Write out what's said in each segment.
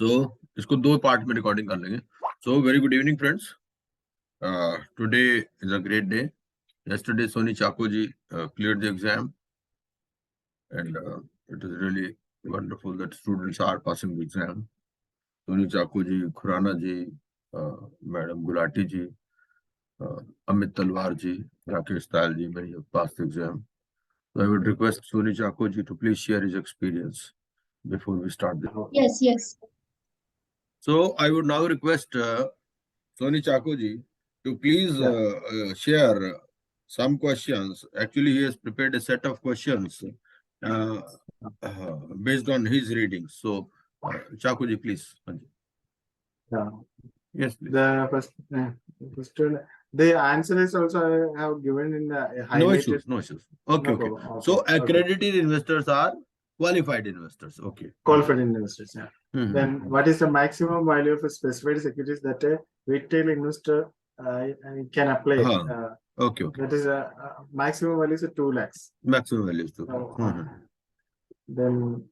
So इसको दो part में रिकॉर्डिंग कर लेंगे. So very good evening friends. Today is a great day. Yesterday Soni Chako ji cleared the exam, and it is really wonderful that students are passing the exam. Soni Chako ji, Khurana ji, Madam Gulati ji, Amit Talwar ji, Rakesh Tal ji, many have passed the exam. So I would request Soni Chako ji to please share his experience before we start the. Yes. So I would now request Soni Chako ji to please share some questions. Actually, he has prepared a set of questions uh, based on his readings. So, Chako ji, please. Yeah. Yes, please. The first one, the answer is also I have given in the highlighted. No issues. Okay. problem. Okay, So, okay. accredited investors are qualified investors. Okay. Qualified investors. Yeah. Mhm. Then what is the maximum value of a specified securities that a retail investor can apply? Okay. That is a maximum value is 2 lakhs. Maximum values too. Then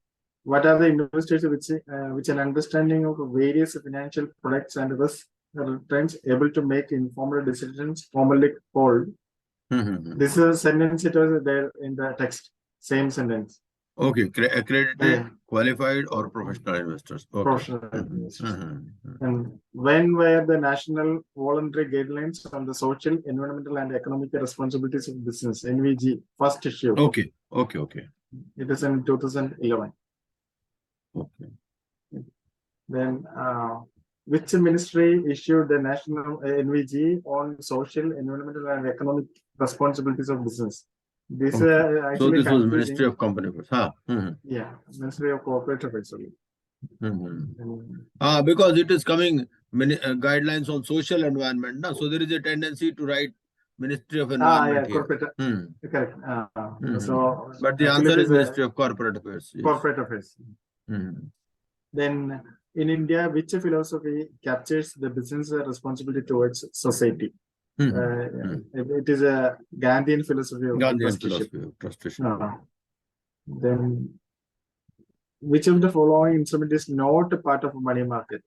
what are the investors which an understanding of various financial products and risk returns able to make informed decisions formally called? This is a sentence, it was there in the text, same sentence. Okay, accredited, qualified or professional investors. Okay. Professional investors. And when were the national voluntary guidelines on the social, environmental and economic responsibilities of business, NVG, first issue? Okay. It is in 2011. Okay. Then which ministry issued the national NVG on social, environmental and economic responsibilities of business? This actually so this was confusing. Ministry of Company Affairs. Yeah, Ministry of Corporate Affairs. Because it is coming guidelines on social environment. So there is a tendency to write Ministry of Environment here. Corporate. Correct. So, but the answer is Ministry of Corporate Affairs. Yes. Corporate Affairs. Then in India, which philosophy captures the business responsibility towards society? It is a Gandhian philosophy of trusteeship. Then which of the following instrument is not a part of a money market?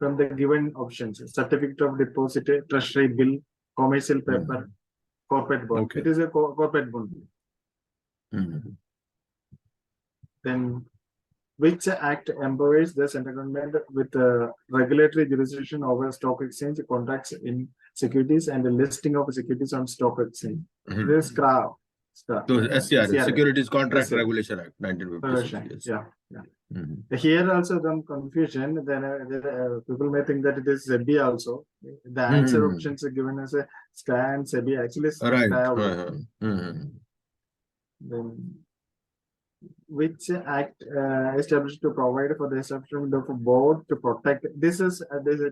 From the given options: certificate of deposit, treasury bill, commercial paper, corporate bond. Okay. It is a corporate bond. Then which act empowers the central government with regulatory jurisdiction over stock exchange, contracts in securities, and the listing of securities on stock exchange? This is SCRA. So SCRA, Securities Contract SCRA. Regulation Act, 1956. Yeah. Here also some confusion. Then people may think that it is SEBI also. The answer options are given as a SCRA and SEBI. Actually, Right. Then which act established to provide for the establishment of a board to protect? This is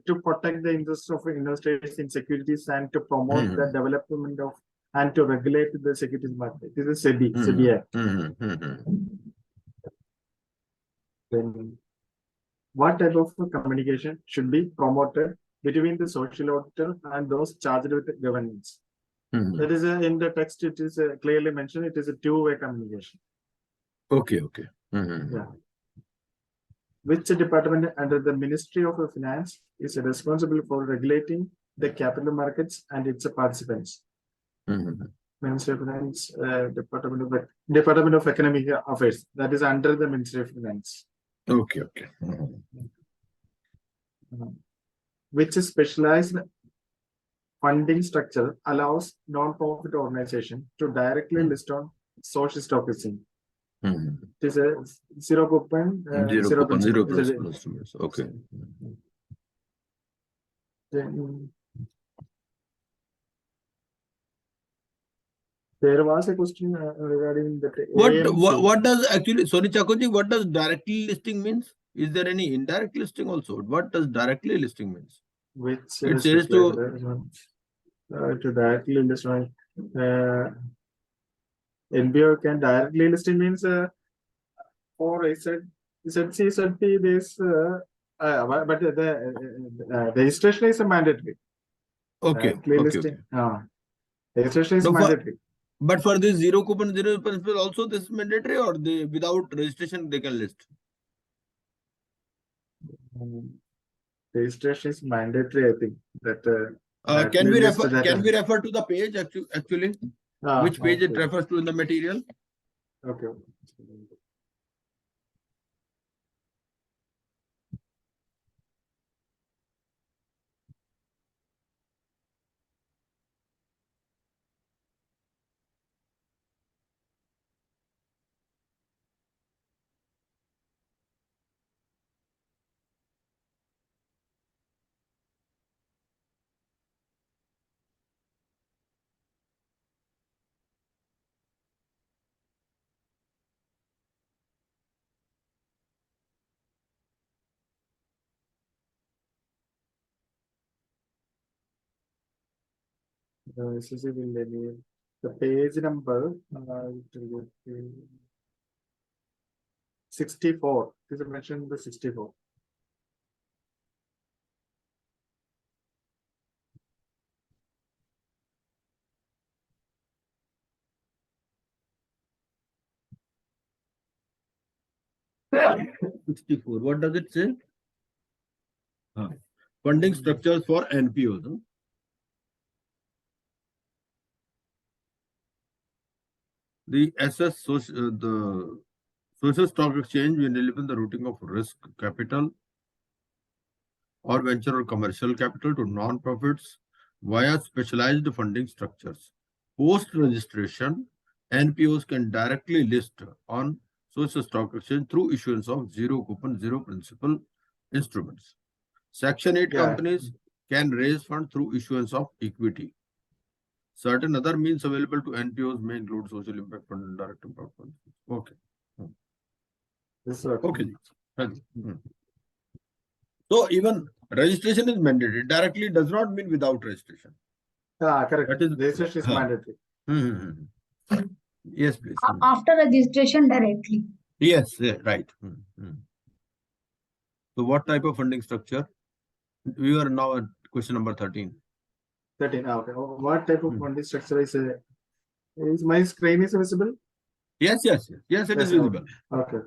to protect the interests of investors in securities and to promote the development of and to regulate the securities market. This is SEBI Act. Then what type of communication should be promoted between the social auditor and those charged with governance? That is in the text. It is clearly mentioned. It is a two-way communication. Okay. Yeah. Which department under the Ministry of Finance is responsible for regulating the capital markets and its participants? Ministry of Finance, Department of Economic Affairs. That is under the Ministry of Finance. Okay. Which specialized funding structure allows non-profit organization to directly list on social stock exchange? It is a zero coupon. Zero principles. Okay. Then, there was a question regarding that. What does actually, Soni Chako ji, what does directly listing means? Is there any indirect listing also? What does directly listing means? Which it says to directly list. NBO can directly listing means for ZCZP this but the registration is a mandatory. Okay. Registration is mandatory. But for this zero coupon, zero principal also this is mandatory, or they without registration they can list? Registration is mandatory, I think. That Can we list refer? that Can we refer to the page actually? Which page it okay. refers to in the material? Okay. The page number it will be 64. This is mentioned the 64. What does it say? Funding structures for NPOs. Huh? The Social Stock Exchange will enable the routing of risk capital or venture or commercial capital to non-profits via specialized funding structures. Post-registration, NPOs can directly list on Social Stock Exchange through issuance of zero coupon, zero principal instruments. Section 8 companies can raise funds through issuance of equity. Certain other means available to NPOs may include social impact fund and direct impact fund. Okay. Okay. So even registration is mandatory. Directly does not mean without registration. Correct. That is registration is mandatory. Yes, please. After registration directly. Yes, right. So what type of funding structure? We are now at question number 13. 13. Okay. What type of funding structure is my screen is visible? Yes, it is visible. Okay.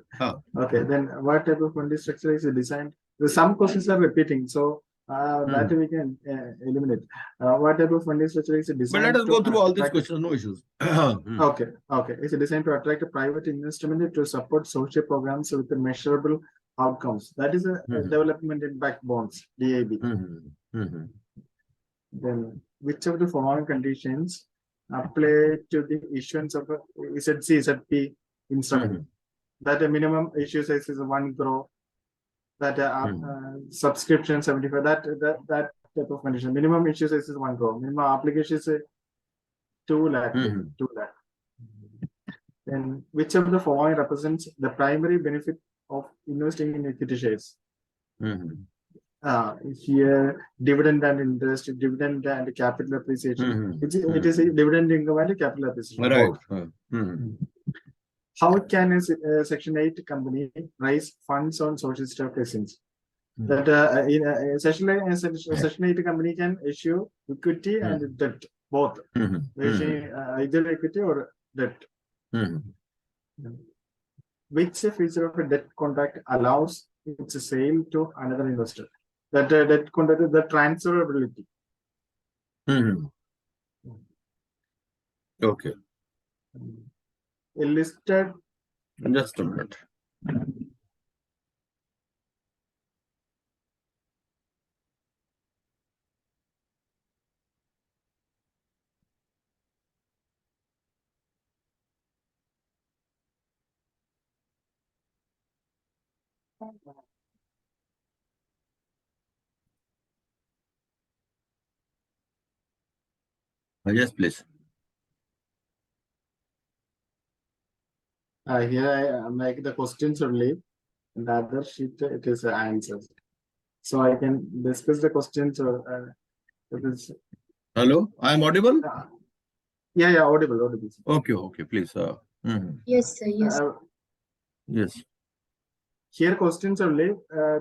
Okay. Then what type of funding structure is designed? Some questions are repeating, so that we can eliminate. What type of funding structure is designed? But let us go through all these questions, no issues. Okay. It's designed to attract a private investment to support social programs with measurable outcomes. That is a development impact bonds, DAB. Then, which of the following conditions apply to the issuance of a ZP instrument? That a minimum issue size is 1 crore. That subscription 75. That type of condition. Minimum issue size is 1 crore. Minimum application is 2 lakh. 2 lakh. Then, which of the following represents the primary benefit of investing in equity shares? Here, dividend and interest, dividend and capital appreciation. It is a dividend income and capital appreciation. Right. How can a Section 8 company raise funds on social stock exchange? That in a Section 8 company can issue equity and debt, both. Either equity or debt. Which feature of a debt contract allows its sale to another investor? That debt contract is the transferability. Okay. Listed. Just a minute. Yes, please. Here I make the questions only. In the other sheet, it is answers. So I can discuss the questions or it is. Hello, I am audible? Yeah, audible. Okay, please. Yes, sir. Yes. Yes. Here questions only.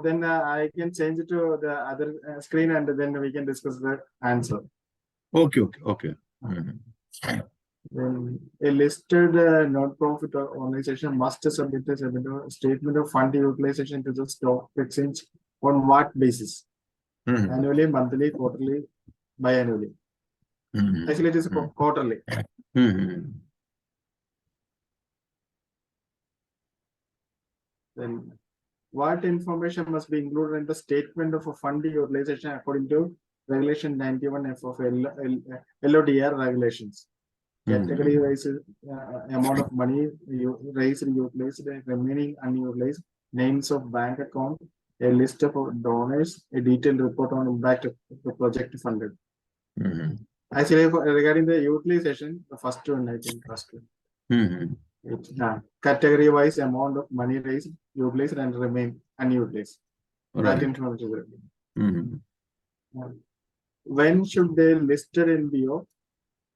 Then I can change it to the other screen and then we can discuss the answer. Okay. Then a listed non-profit organization must submit a statement of fund utilization to the stock exchange On what basis? Mhm. Annually, monthly, quarterly, biannually. Mhm. Actually, it is Mhm. quarterly. Mhm. Then what information must be included in the statement of a fund utilization according to Regulation 91F of LODR regulations? Category wise amount of money you raised, utilized, remaining unutilized, names of bank account, a list of donors, a detailed report on impact of the project funded. Mhm. Actually, regarding the utilization, the first one, I think, first one. Mhm. Category wise amount of money raised, utilized, and remain unutilized. That Right. information is Mhm. when should they listed NBO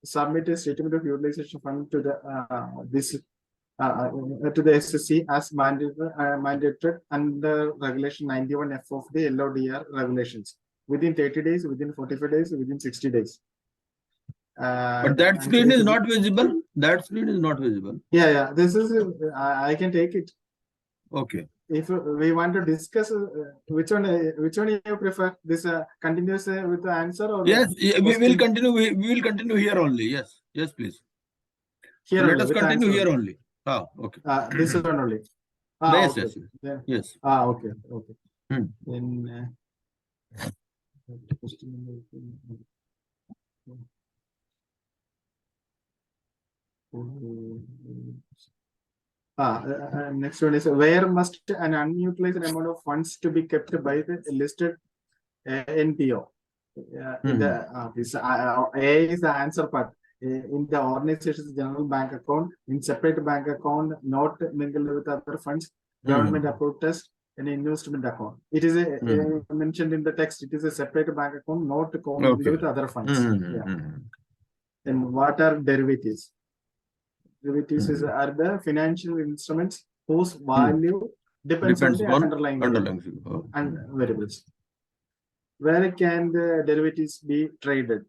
submit a statement of utilization fund to the to the SSC as mandated under Regulation 91F of the LODR regulations within 30 days, within 45 days, within 60 days. But that screen is not visible. That screen is not visible. Yeah. This is I can take it. Okay. If we want to discuss which one you prefer, this continuous with the answer or Yes, we will question? continue. We will continue here only. Yes, yes, please. Here So let only, us with continue answer here only. only. Okay. This one only. Yes, Okay. yes, Yeah. yes. Okay. Hmm. Then next one is where must an unutilized amount of funds to be kept by the listed NPO? This A is the answer part. In the organization's general bank account, in separate bank account, not mingled with other funds, government approved test, an investment account. It is mentioned in the text. It is a separate bank account, not commingled with other funds. Then what are derivatives? Derivatives are the financial instruments whose value depends on the underlying variables. Where can the derivatives be traded?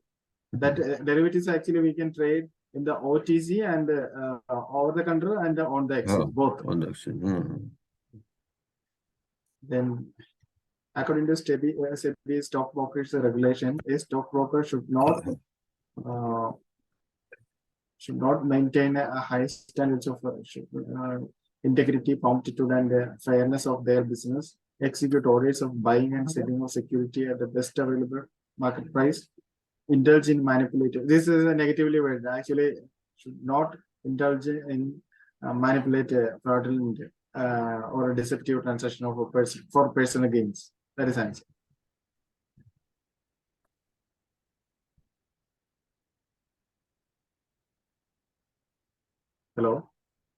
That derivatives actually we can trade in the OTC and over the counter and on the exchange, both. On the exchange. Then, according to SEBI stockbrokers regulation, a stockbroker should not maintain a high standards of integrity, promptitude, and fairness of their business. Execute orders of buying and selling of security at the best available market price. Indulge in manipulative. This is a negatively word. Actually, should not indulge in manipulate fraudulent or a deceptive transaction of a person for personal gains. That is answer. Hello.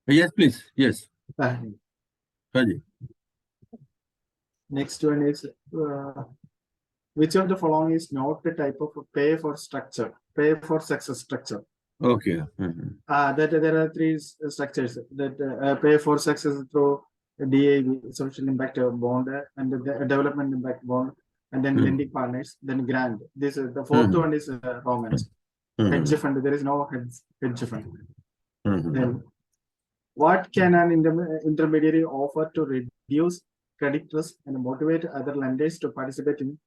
Yes, please. Yes. Next one is which of the following is not the type of pay for success structure? Okay. That there are three structures that pay for success through DAB, social impact bond, and the development impact bond, and then lending partners, then grant. This is the fourth one is wrong answer. Hedge fund. There is no hedge fund. Then what can an intermediary offer to reduce credit risk and motivate other lenders to participate in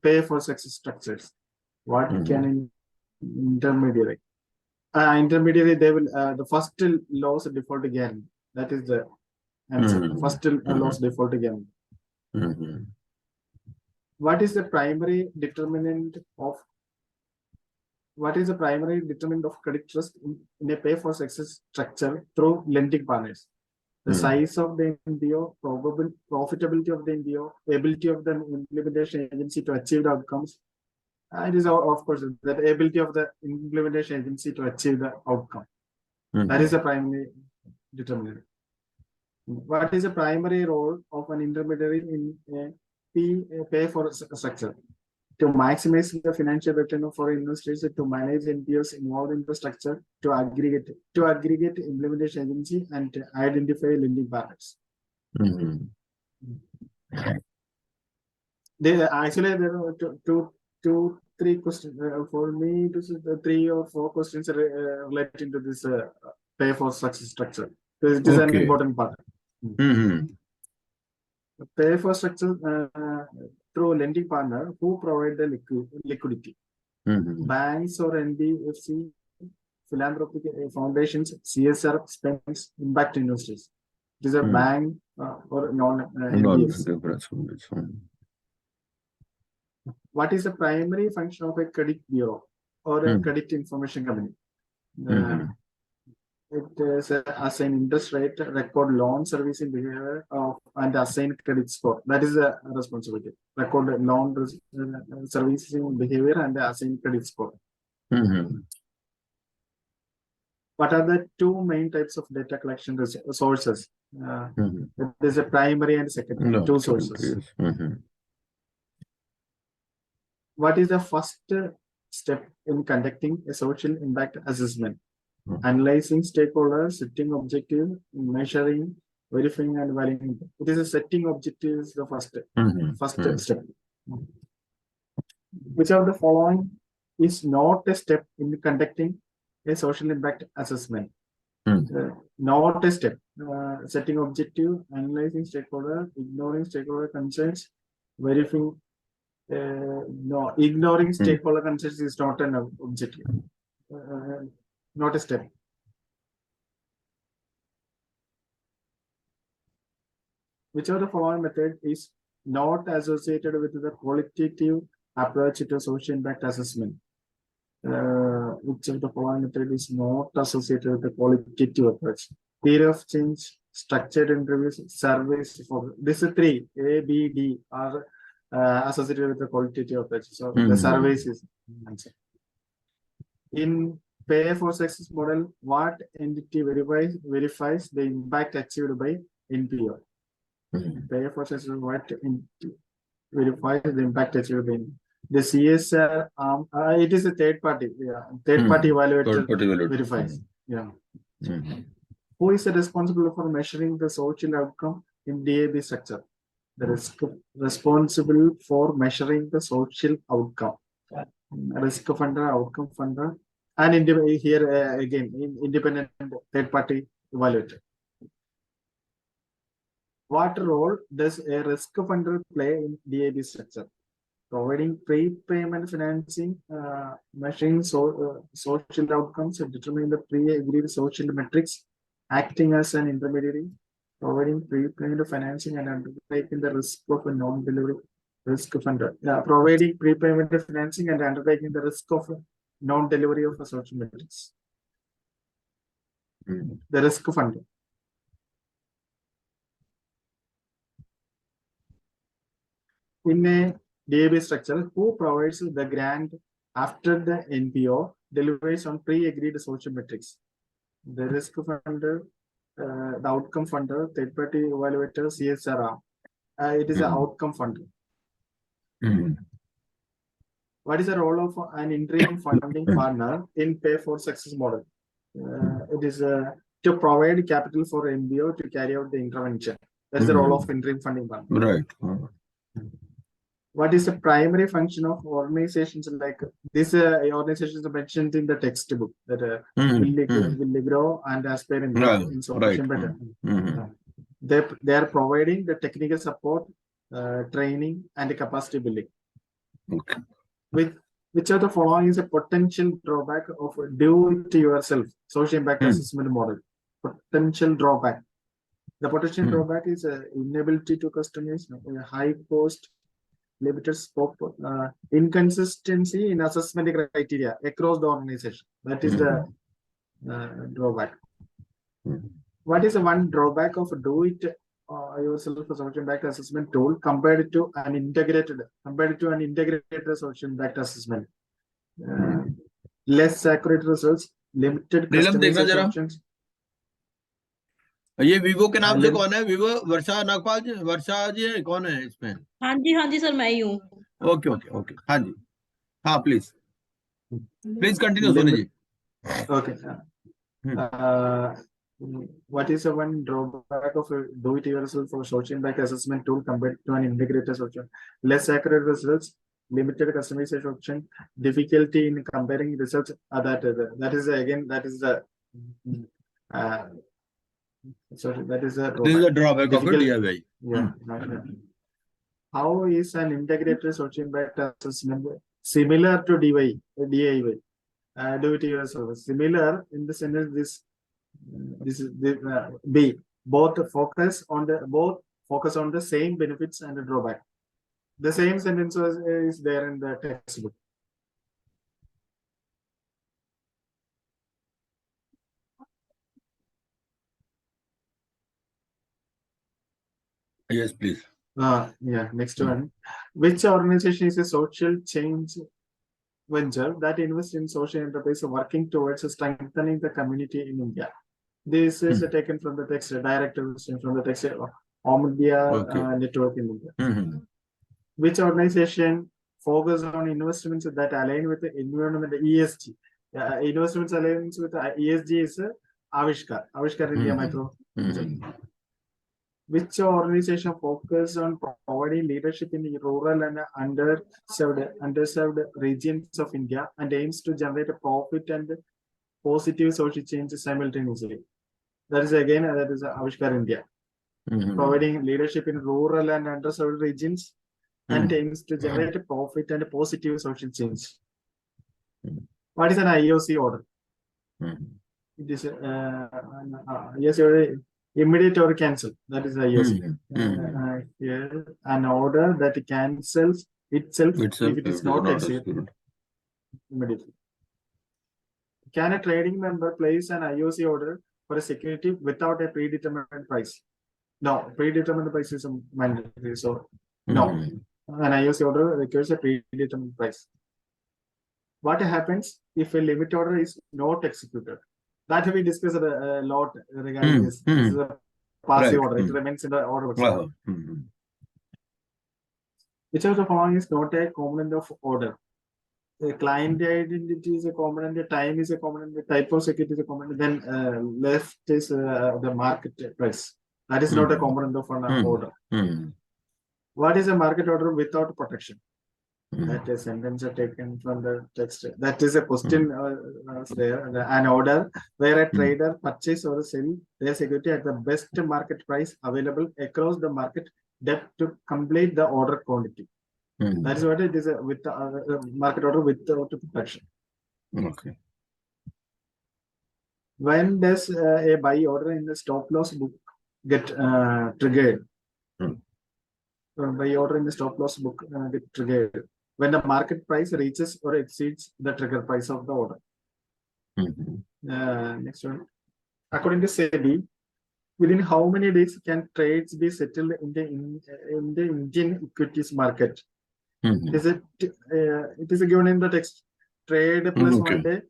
pay for success structures? What can an intermediary? They will the first loss default guarantee. That is the answer. First loss default guarantee. What is the primary determinant of credit risk in a pay for success structure through lending partners? The size of the NPO, profitability of the NPO, ability of the implementation agency to achieve the outcomes. It is, of course, the ability of the implementation agency to achieve the outcome. That is the primary determinant. What is the primary role of an intermediary in a pay for structure? To maximize the financial return for investors, to manage NPOs involved in the structure, to aggregate implementation agency, and to identify lending partners. There are 3 questions for me. This is the 3 or 4 questions relating to this pay for success structure. It is an important part. Pay for structure through lending partner who provide the liquidity. Banks or NBFC, philanthropic foundations, CSR spends impact investors. It is a bank or non-NBFC. What is the primary function of a credit bureau or a credit information company? It is assign interest rate, record loan servicing behavior and assign credit score. That is a responsibility. Record loan servicing behavior and assign credit score. What are the two main types of data collection sources? There is a primary and secondary, two sources. What is the first step in conducting a social impact assessment? Analyzing stakeholders, setting objective, measuring, verifying, and validating. It is a setting objective is the first step. Which of the following is not a step in conducting a social impact assessment? Not a step. Setting objective, analyzing stakeholder, ignoring stakeholder concerns, verifying. No, ignoring stakeholder concerns is not an objective. Not a step. Which of the following method is not associated with the qualitative approach to social impact assessment? Which of the following method is not associated with the qualitative approach? Theory of change, structured interviews, surveys. For this is three, A, B, D are associated with the qualitative approach. So the surveys is answer. In Pay for success model, what entity verifies the impact achieved by NPO? Pay for success, what entity verifies the impact achieved by the CSR it is a third party. Third party evaluator verifies. Who is responsible for measuring the social outcome in DAB structure? The responsible for measuring the social outcome. Risk funder, outcome funder. And here again, independent third party evaluator. What role does a risk funder play in DAB structure? Providing prepayment financing, measuring social outcomes, determining the pre-agreed social metrics, acting as an intermediary, providing prepayment financing and undertaking the risk of a non-delivery risk funder. Providing prepayment financing and undertaking the risk of non-delivery of a social metrics. The risk funder. In a DAB structure, who provides the grant after the NPO delivers on pre-agreed social metrics? The risk funder, the outcome funder, third-party evaluator, CSR. It is an outcome funder. What is the role of an interim funding partner in Pay for Success model? It is to provide capital for NBO to carry out the intervention. That's the role of interim funding partner. Right. What is the primary function of organizations like this? Organizations are mentioned in the textbook that will grow and aspire in social better. They are providing the technical support, training, and capacity building. Okay. Which of the following is a potential drawback of do-it-yourself social impact assessment model? Potential drawback. The potential drawback is inability to customize, high cost, limited scope, inconsistency in assessment criteria across the organization. That is the drawback. What is the one drawback of do-it-yourself social impact assessment tool compared to an integrated social impact assessment? Less accurate results, limited customization options. ये Vivo के नाम से कौन है? Vivo वर्षा नागपाल जी, वर्षा जी कौन है इसमें? हाँ जी सर, मैं ही हूँ. ओके. हाँ जी, हाँ please continue Sony ji. Okay. What is the one drawback of a do-it-yourself for social impact assessment tool compared to an integrated social? Less accurate results, limited customization option, difficulty in comparing results. That is the drawback. This is the drawback of a DIY. Yeah. How is an integrated social impact assessment similar to DIY? Do it yourself. Similar in the sentence this is the B. Both focus on the same benefits and the drawback. The same sentence is there in the textbook. Yes, please. Yeah, next one. Which organization is a social change venture that invests in social enterprise working towards strengthening the community in India? This is taken from the text, direct question from the text of Media Network in India. Which organization focus on investments that align with the environment, ESG? Investments aligned with ESG is Avishkar. Avishkar India Micro. Which organization focus on providing leadership in rural and underserved regions of India and aims to generate a profit and positive social change simultaneously? That is again, that is Avishkar India. Providing leadership in rural and underserved regions and aims to generate a profit and a positive social change. What is an IOC order? It is yes, immediate or cancel. That is IOC. Here, an order that cancels itself if it is not executed immediately. Can a trading member place an IOC order for a security without a predetermined price? No, predetermined price is mandatory. So no, an IOC order requires a predetermined price. What happens if a limit order is not executed? That we discussed a lot regarding this. This is a passive order. It remains in the order. Which of the following is not a component of order? The client identity is a component, the time is a component, the type of security is a component, then left is the market price. That is not a component of an order. What is a market order without protection? That is sentence taken from the text. That is a question there. An order where a trader purchase or sell their security at the best market price available across the market depth to complete the order quantity. That is what it is with the market order without protection. Okay. When does a buy order in the stop loss book get triggered? Buy order in the stop loss book get triggered when the market price reaches or exceeds the trigger price of the order. Next one. According to SEBI, within how many days can trades be settled in the Indian equities market? It is given in the text. Trade plus 1 day,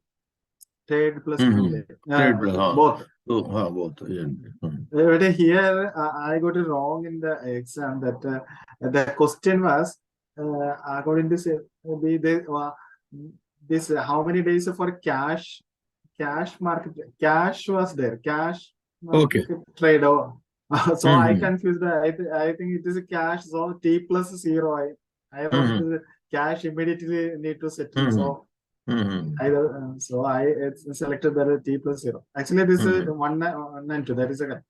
trade plus 2 day. Both. Both. But here I got it wrong in the exam that the question was according to this how many days for cash market, cash was there, cash trade. So I confused. I think it is a cash, so T plus 0. I wrote cash immediately need to settle. So I selected that T plus 0. Actually, this is 1 and 2. That is a correct.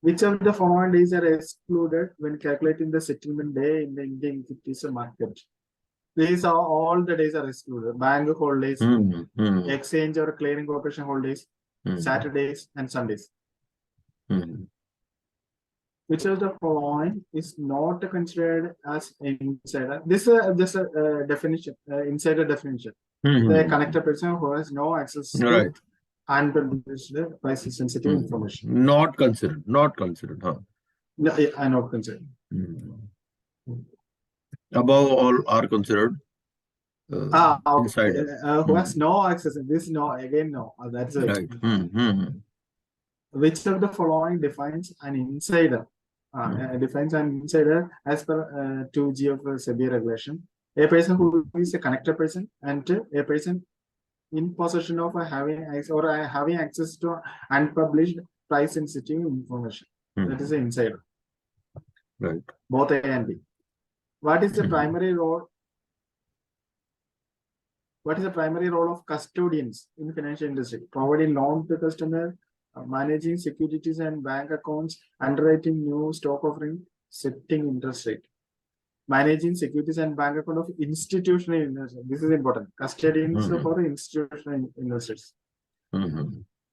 Which of the following days are excluded when calculating the settlement day in the Indian equities market? These are all the days are excluded. Bank holidays, exchange or clearing corporation holidays, Saturdays and Sundays. Which of the following is not considered as insider? This is just a definition, insider definition. The connected person who has no access to unpublished price sensitive information. Not considered. Not considered. No, I not considered. Above all are considered. Insider. Who has no access? This no, again no. That's it. Right. Which of the following defines an insider? Defines an insider as per 2G of SEBI regulation. A person who is a connected person and a person in possession of having access to unpublished price sensitive information. That is an insider. Right. Both A and B. What is the primary role? What is the primary role of custodians in financial industry? Providing loan to customer, Managing securities and bank accounts, underwriting new stock offering, setting interest rate. Managing securities and bank account of institutional investors. This is important. Custodians for institutional investors.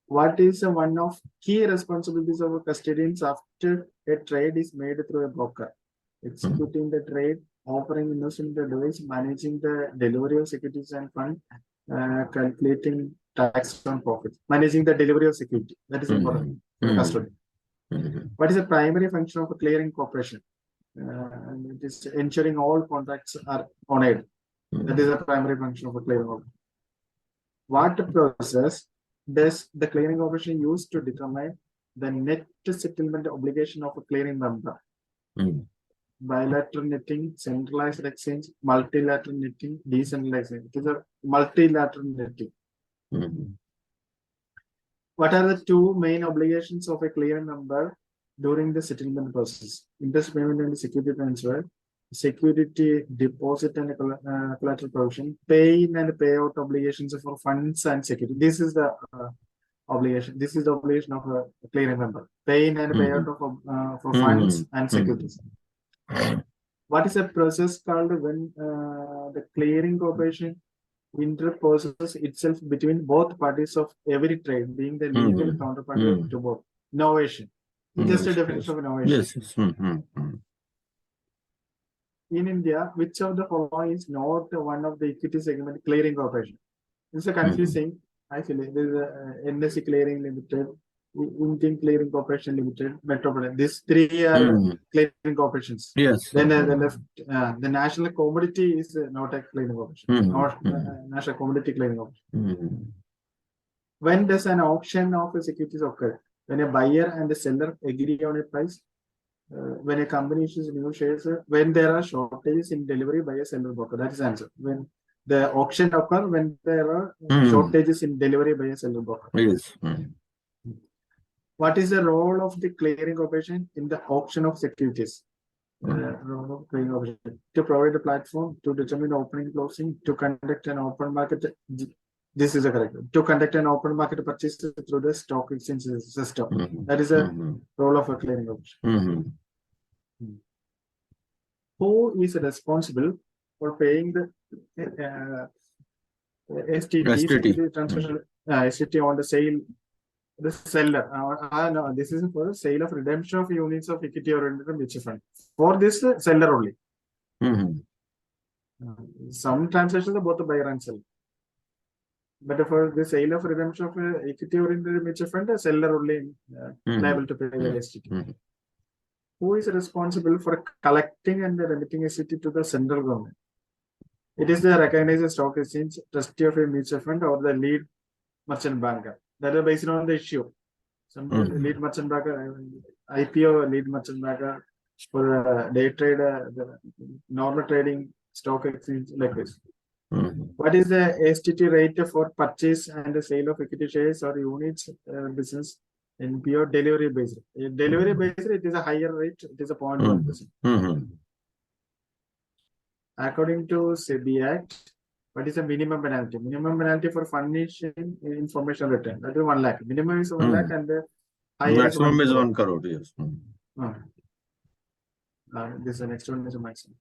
What is one of key responsibilities of custodians after a trade is made through a broker? Executing the trade, offering investment advice, managing the delivery of securities and fund, calculating tax on profits, managing the delivery of security. That is important for custody. What is the primary function of a clearing corporation? And it is ensuring all contracts are honored. That is the primary function of a clearing corporation. What process does the clearing corporation use to determine the net settlement obligation of a clearing member? Bilateral netting, centralized exchange, multilateral netting, decentralized. It is a multilateral netting. What are the two main obligations of a clearing member during the settlement process? Interest payment and security transfer, security deposit and collateral provision, paying and payout obligations for funds and security. This is the obligation. This is the obligation of a clearing member. Paying and payout of for funds and securities. What is a process called when the clearing corporation interposes itself between both parties of every trade, being the legal counterparty to both? Innovation. Just a definition of innovation. Yes. In India, which of the following is not one of the equity segment clearing corporation? This is a confusing. Actually, there is a NSE Clearing Limited, Indian Clearing Corporation Limited, Metropolitan. These three are clearing corporations. Yes. Then the left, the National Commodity is not a clearing corporation. Not National Commodity Clearing Corporation. When does an auction of securities occur? When a buyer and a seller agree on a price. When a company issues new shares, when there are shortages in delivery by a seller broker. That is the answer. When the auction occur, when there are shortages in delivery by a seller broker. Yes. What is the role of the clearing corporation in the auction of securities? Role of clearing corporation to provide a platform to determine opening, closing, to conduct an open market. This is a correct. To conduct an open market purchase through the stock exchange system. That is a role of a clearing corporation. Who is responsible for paying the STT on the sale? The seller. No, this is for sale of redemption of units of equity oriented mutual fund. For this seller only. Some transactions are both the buyer and seller. But for the sale of redemption of equity oriented mutual fund, the seller only liable to pay the STT. Who is responsible for collecting and remitting STT to the central government? It is the recognized stock exchange, trustee of a mutual fund, or the lead merchant banker. That is based on the issue. Some lead merchant banker, IPO lead merchant banker for day trade, the normal trading stock exchange like this. What is the STT rate for purchase and the sale of equity shares or units business in pure delivery based? Delivery based, it is a higher rate. It is a 0.1%. According to SEBI Act, what is the minimum penalty? Minimum penalty for furnishing information return. That is 1 lakh. Minimum is 1 lakh and the higher maximum is 1 crore. Yes. This is the next one is a maximum.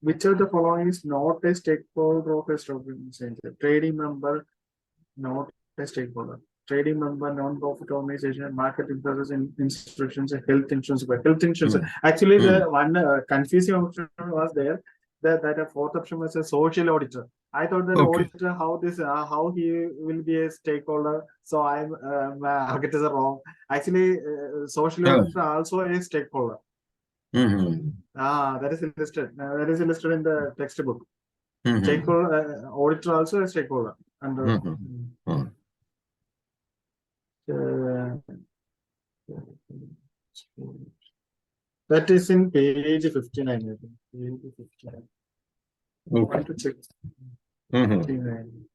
Which of the following is not a stakeholder of a stock exchange? Trading member, not a stakeholder. Trading member, non-profit organization, market influencers, institutions, health insurance. Health insurance. Actually, the one confusing option was there. That a fourth option was a social auditor. I thought that auditor, how he will be a stakeholder. So it is wrong. Actually, social auditor also a stakeholder. That is listed. That is listed in the textbook. Stakeholder, auditor also a stakeholder. And that is in page 59. I think. Page 59. I want to check. 59.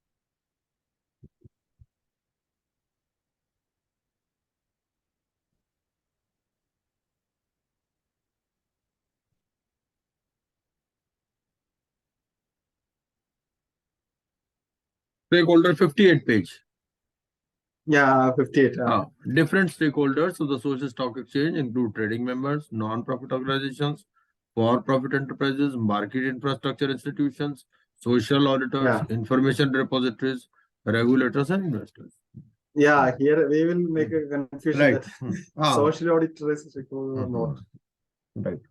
Stakeholder 58 page. Yeah, 58. Different stakeholders of the social stock exchange include trading members, non-profit organizations, for-profit enterprises, market infrastructure institutions, social auditors, Yeah. information repositories, regulators, and investors. Yeah, here we will make a confusion Right. that social auditor is required or not. Right.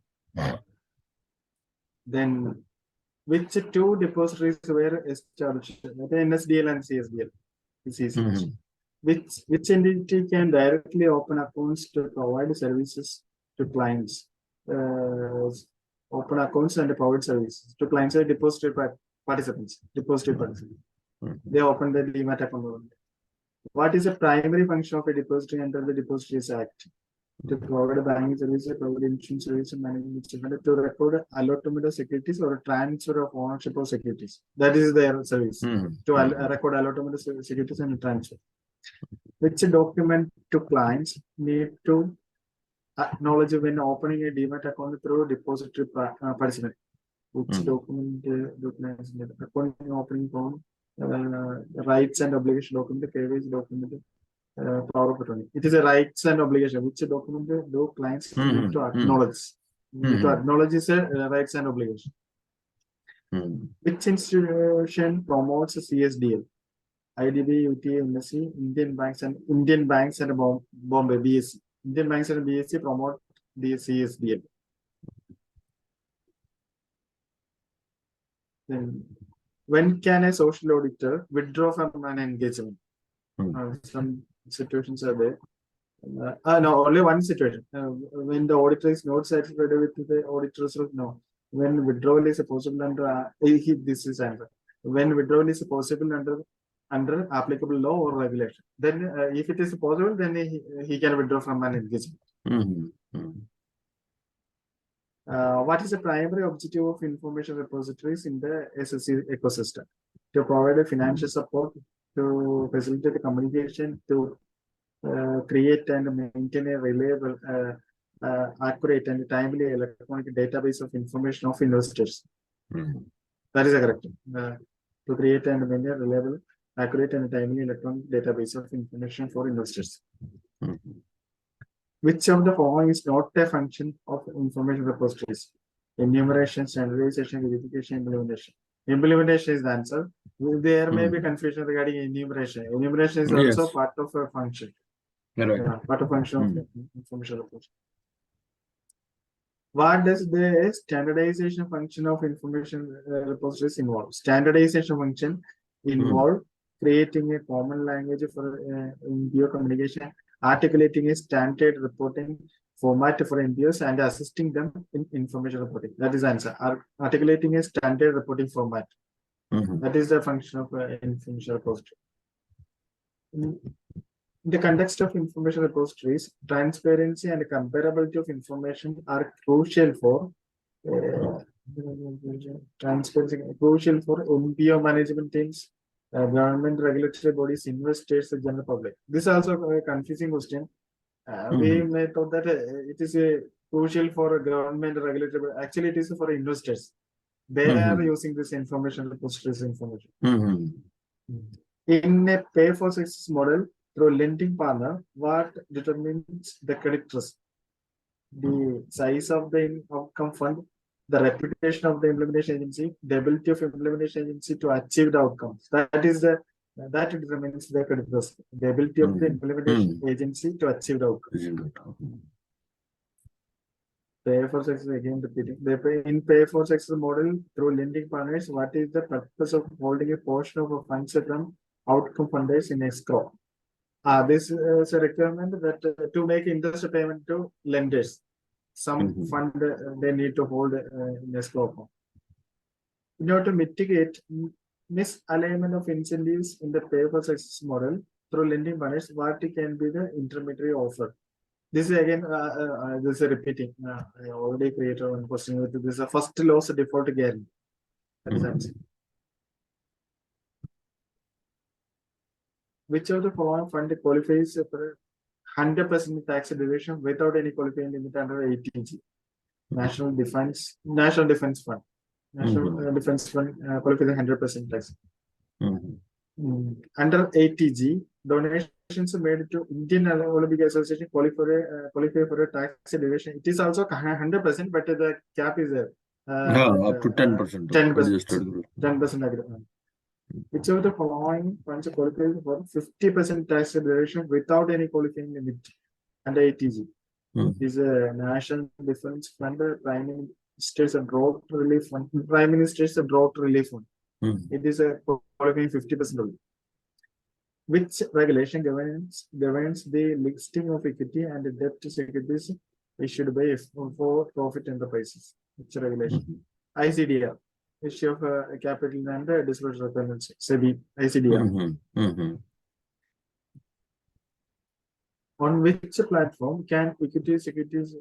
Then, which two depositories were established? The NSDL and CSDL. It's easy. Which entity can directly open accounts to provide services to clients? Open accounts and provide services to clients are depository participants. Depository participants. They open the Demat account. What is the primary function of a depository under the Depositories Act? To provide a banking service, provide insurance service, and management service, to record allotment of securities or a transfer of ownership of securities. That is their service. To record allotment of securities and transfer. Which document to clients need to acknowledge when opening a Demat account through depository participant? Which document documents account opening form, rights and obligation document, KYC document, power of attorney. It is a rights and obligation. Which document do clients need to acknowledge? Need to acknowledge is a rights and obligation. Which institution promotes CSDL? IDB, UTA, NSE, Indian banks and Bombay BSE. Indian banks and BSE promote the CSDL. Then, when can a social auditor withdraw from an engagement? Some situations are there. No, only one situation. When the auditor is not satisfied with the auditor's result, no. When withdrawal is possible under this is answer. When withdrawal is possible under applicable law or regulation, then if it is possible, then he can withdraw from an engagement. What is the primary objective of information repositories in the SSC ecosystem? To provide a financial support, to facilitate the communication, to create and maintain a reliable, accurate and timely electronic database of information of investors. That is correct. To create and maintain a reliable, accurate and timely electronic database of information for investors. Which of the following is not a function of information repositories? Enumeration, standardization, verification, implementation. Implementation is the answer. There may be confusion regarding enumeration. Enumeration is also part of a function. Part of function of information repository. What does the standardization function of information repositories involve? Standardization function involve creating a common language for NPO communication, articulating a standard reporting format for NPOs, and assisting them in information reporting. That is the answer. Articulating a standard reporting format. That is the function of information repository. In the context of information repositories, transparency and comparability of information are crucial for NPO management teams, government regulatory bodies, investors, the general public. This is also a confusing question. We may thought that it is crucial for government regulatory, but actually it is for investors. They are using this information repositories information. In a pay for success model through lending partner, what determines the credit risk? The size of the outcome fund, the reputation of the implementation agency, the ability of implementation agency to achieve the outcomes. That determines the credit risk. The ability of the implementation agency to achieve the outcomes. Pay for success, again repeating. In pay for success model through lending partners, what is the purpose of holding a portion of a funds from outcome funders in escrow? This is a requirement that to make interest payment to lenders. Some fund they need to hold in escrow account. In order to mitigate misalignment of incentives in the pay for success model through lending partners, what can be the intermediary offer? This is again, this is repeating. I already created one question with this. The first loss default guarantee. That is answer. Which of the following fund qualifies for 100% tax deduction without any qualifying limit under ATG? National Defense Fund. National Defense Fund qualifies 100% tax. Under ATG, donation made to Indian Olympic Association qualify for a tax deviation. It is also 100%, but the cap is Up to 10%. 10%. 10% agreement. Which of the following funds qualify for 50% tax deduction without any qualifying limit under ATG? It is a National Defense Fund, Prime Minister's Drought Relief Fund, Prime Minister's Drought Relief Fund. It is a qualifying 50% only. Which regulation governs the listing of equity and debt securities issued by for-profit enterprises? Which regulation? ICDR. Issue of capital and disclosure requirements. SEBI, ICDR. On which platform can equity securities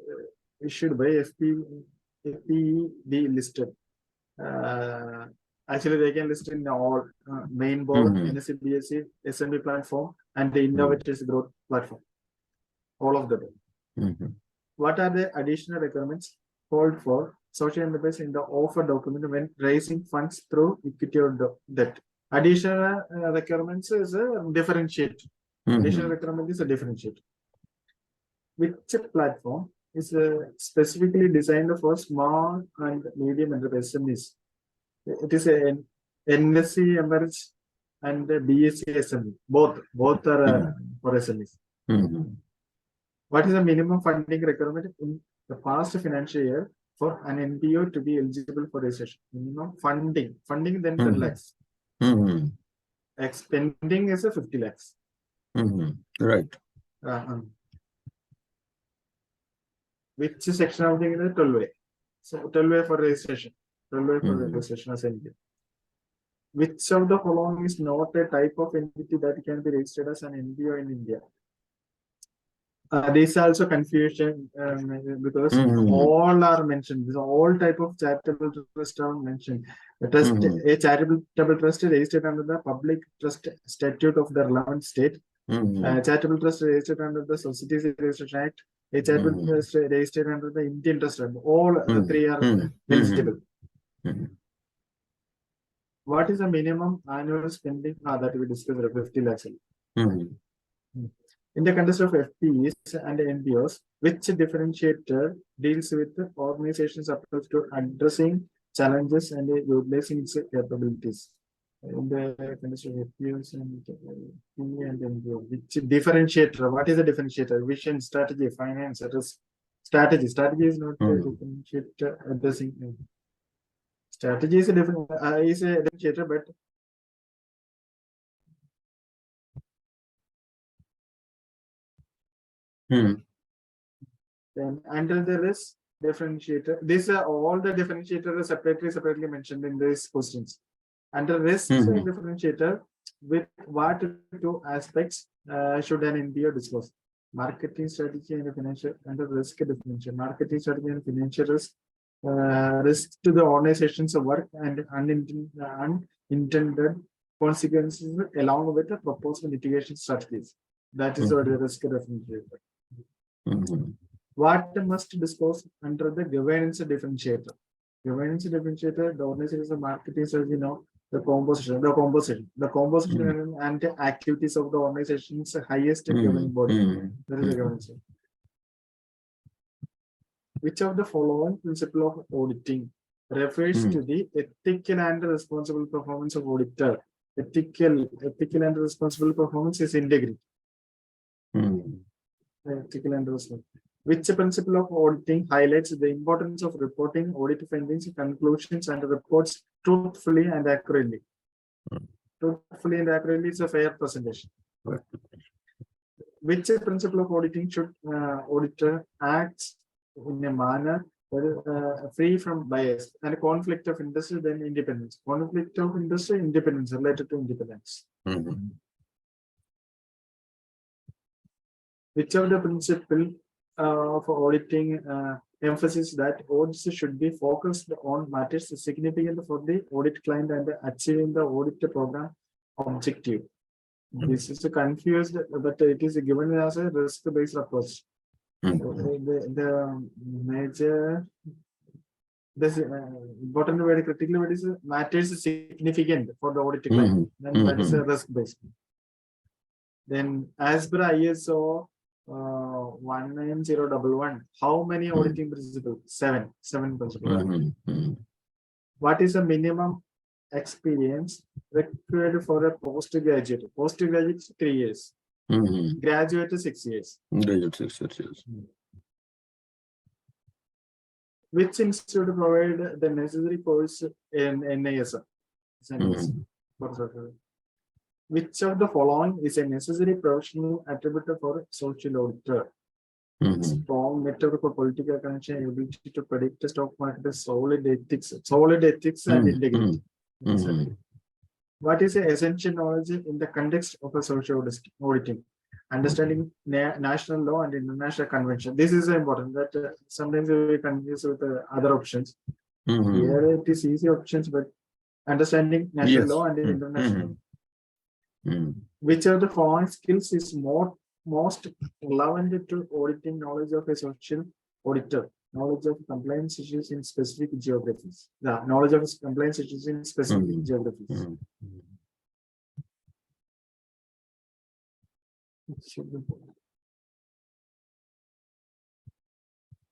issued by FPE be listed? Actually, they can list in all main board, NSE, BSE, SMB platform, and the Innovators Growth platform. All of them. What are the additional requirements called for social enterprise in the offer document when raising funds through equity or debt? Additional requirements is a differentiate. Additional requirement is a differentiate. Which platform is specifically designed for small and medium enterprise SMEs? It is a NSE Emerge and BSE SME. Both are for SMEs. What is the minimum funding requirement in the past financial year for an NPO to be eligible for registration? Minimum funding then 10 lakhs. Expending is a 50 lakhs. Right. Which section of the 12A? So 12A for registration. 12A for registration as NPO. Which of the following is not a type of entity that can be registered as an NPO in India? This is also confusion because all are mentioned. All type of charitable trust are mentioned. The trust, a charitable trust registered under the Public Trust Statute of the relevant state. Charitable trust registered under the Societies Registration Act. A charitable trust registered under the Indian Trust Act. All three are eligible. What is the minimum annual spending that we discussed? 50 lakhs. In the context of FPEs and NPOs, which differentiator deals with the organization's approach to addressing challenges and utilizing its capabilities? In the context of FPEs and NPO, which differentiator? What is the differentiator? Vision, strategy, finance, risk. Strategy. Strategy is not a differentiator addressing. Strategy is a differentiator, but then under the risk differentiator, these are all the differentiators separately mentioned in these questions. Under risk differentiator, with what two aspects should an NPO disclose? Marketing strategy and financial. Under risk definition, marketing strategy and financial risk, risk to the organization's work and unintended consequences along with the proposed mitigation strategies. That is what the risk differentiator. What must disclose under the governance differentiator? Governance differentiator, the organization's marketing strategy, the composition and the activities of the organization's highest governing body. That is the governance. Which of the following principle of auditing refers to the ethical and responsible performance of auditor? Ethical and responsible performance is integrity. Ethical and responsible. Which principle of auditing highlights the importance of reporting audit findings, conclusions, and reports truthfully and accurately? Truthfully and accurately is a fair presentation. Which principle of auditing should auditor acts in a manner free from bias and conflict of interest, then independence? Conflict of interest, independence, related to independence. Which of the principle of auditing emphasis that audits should be focused on matters significant for the audit client and achieving the audit program objective? This is confused, but it is given as a risk-based approach. The major, this important word, critical word is matters significant for the audit client. Then that is a risk-based. Then, as per ISO 19011, how many auditing principles? Seven principles. What is the minimum experience required for a postgraduate? Postgraduate 3 years. Graduate 6 years. Graduate 6 years. Which institute provide the necessary course in NISM? Which of the following is a necessary professional attribute for social auditor? Strong network for political connection, ability to predict the stock market, solid ethics and integrity. What is the essential knowledge in the context of a social auditing? Understanding national law and international convention. This is important that sometimes we confuse with other options. Here it is easy options, but understanding national law and international. Which of the following skills is most relevant to auditing? Knowledge of a social auditor, knowledge of compliance issues in specific geographies. The knowledge of compliance issues in specific geographies.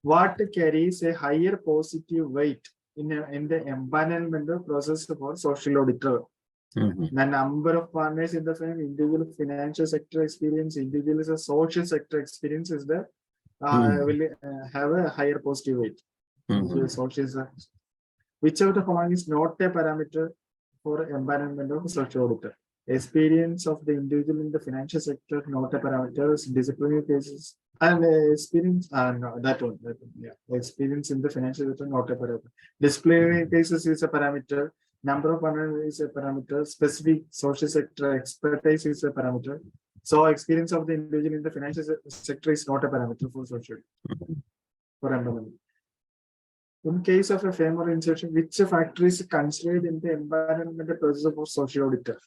What carries a higher positive weight in the empanelment process for social auditor? The number of partners in the firm, individual financial sector experience, individual social sector experience is the will have a higher positive weight. Which of the following is not a parameter for empanelment of social auditor? Experience of the individual in the financial sector, not a parameter. Disciplinary cases and experience. No, that one. Yeah, experience in the financial sector, not a parameter. Disciplinary cases is a parameter. Number of partners is a parameter. Specific social sector expertise is a parameter. So, experience of the individual in the financial sector is not a parameter for social for empanelment. In case of a firm or institution, which factor is considered in the empanelment process of social auditor?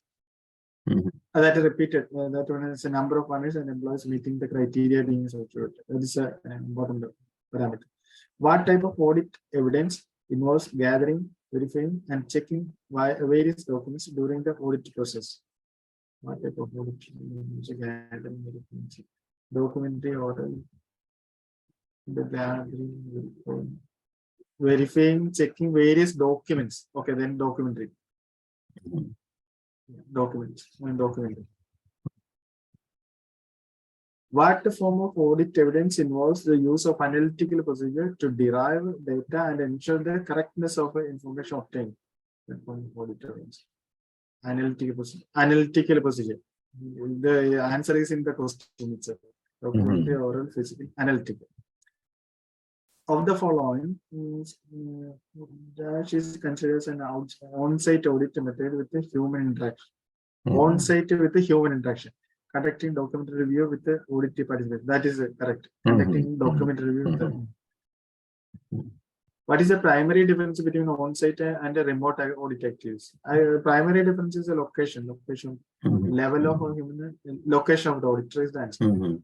That is repeated. That one is a number of partners and employees meeting the criteria being social auditor. That is an important parameter. What type of audit evidence involves gathering, verifying, and checking various documents during the audit process? What type of audit? Documentary order. The gathering, verifying, checking various documents. Okay, then documentary. Documents. What form of audit evidence involves the use of analytical procedure to derive data and ensure the correctness of information obtained? Audit evidence. Analytical procedure. The answer is in the question itself. Documentary, oral, physical, analytical. Of the following, dash is considered an on-site audit method with a human interaction. On-site with a human interaction. Conducting document review with the audit participant. That is correct. Conducting document review with the. What is the primary difference between on-site and a remote audit activities? Primary difference is a location. Level of human location of the auditor is the answer.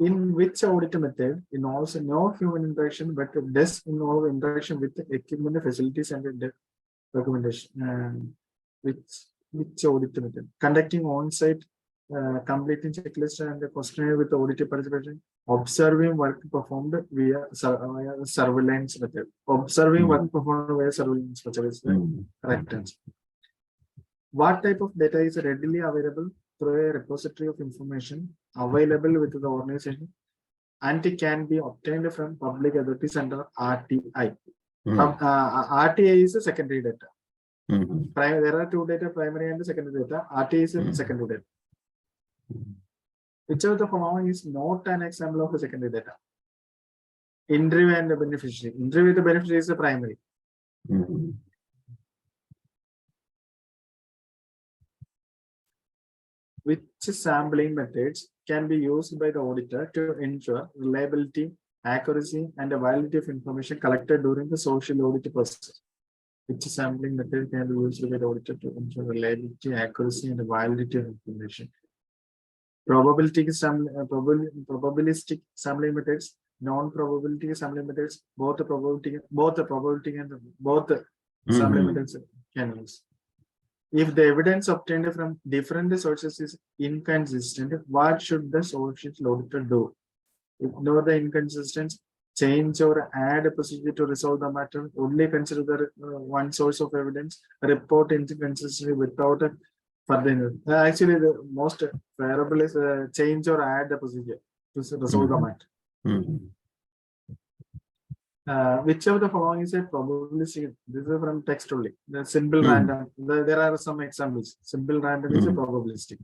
In which audit method involves no human interaction but does involve interaction with the equipment, facilities, and documentation? Which audit method? Conducting on-site, completing checklist and the questionnaire with the audit participation, observing work performed via surveillance method. Observing work performed via surveillance method is the correct answer. What type of data is readily available through a repository of information available with the organization and it can be obtained from public authorities under RTI? RTI is a secondary data. There are two data, primary and secondary data. RTI is a secondary data. Which of the following is not an example of a secondary data? Interview and the beneficiary. Interview with the beneficiary is the primary. Which sampling methods can be used by the auditor to ensure reliability, accuracy, and the validity of information collected during the social audit process? Which sampling method can be used by the auditor to ensure reliability, accuracy, and the validity of information? Probabilistic sampling methods, non-probability sampling methods, both the probability and both sampling methods can use. If the evidence obtained from different sources is inconsistent, what should the social auditor do? Ignore the inconsistency, change or add a procedure to resolve the matter, only consider the one source of evidence, report inconsistency without a further. Actually, the most favorable is change or add the procedure to resolve the matter. Which of the following is a probabilistic? This is from text only. The simple random. There are some examples. Simple random is a probabilistic.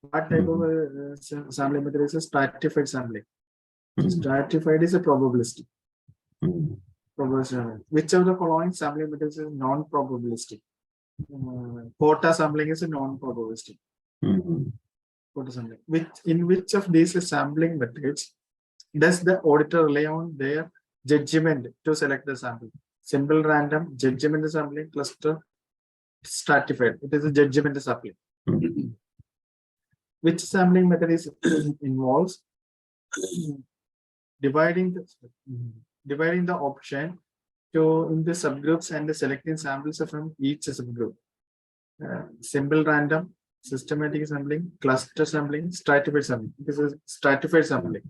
What type of sampling method is a stratified sampling? Stratified is a probabilistic. Which of the following sampling methods is non-probabilistic? Quota sampling is a non-probabilistic. Quota sampling. In which of these sampling methods does the auditor rely on their judgment to select the sample? Simple random, judgment sampling, cluster, stratified. It is a judgment sampling. Which sampling method is involves dividing the option into subgroups and selecting samples from each subgroup? Simple random, systematic sampling, cluster sampling, stratified sampling. This is stratified sampling.